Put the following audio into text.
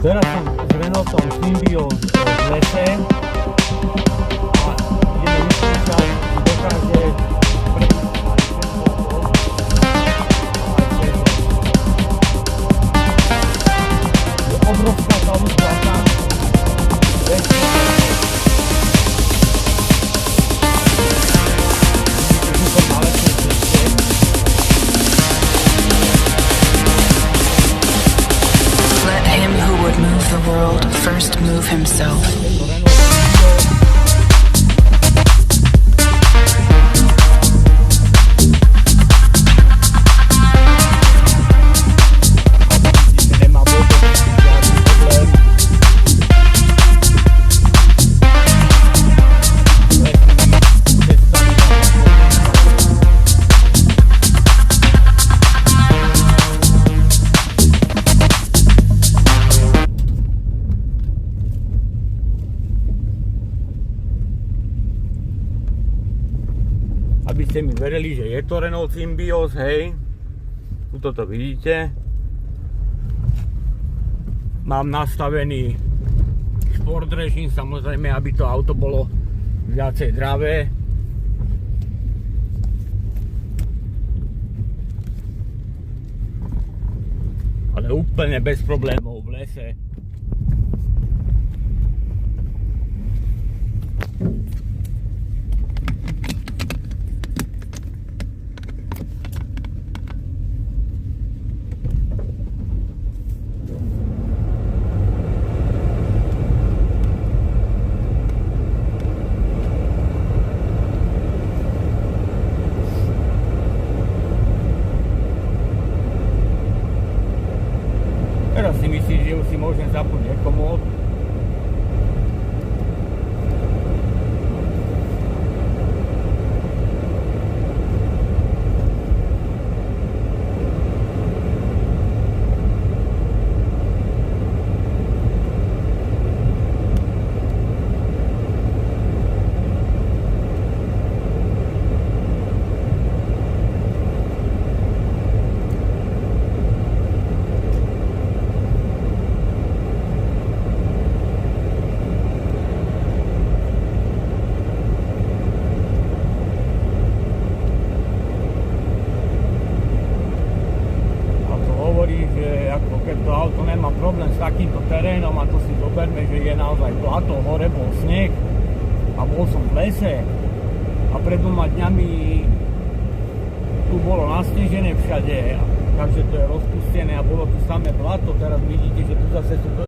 Teraz som s Renaultom Symbioz v lese a ideme vyskúšať, či dokáže je obrovská tá ľudzáka. Move the world, first move himself. Aby ste mi verili, že je to Renault Symbioz, hej. Tuto to vidíte. Mám nastavený šport režim, samozrejme, aby to auto bolo viacej dravé. Ale úplne bez problémov v lese. Teraz si myslíš, že už si môžem zapnúť ekomód. Že ako keď to auto nemá problém s takýmto terénom, a to si zoberme, že je naozaj plato, hore bol sneh a bol som v lese a pred 2 dňami tu bolo nasnežené všade, takže to je rozpustené a bolo tu samé blato. Teraz vidíte, že tu zase sú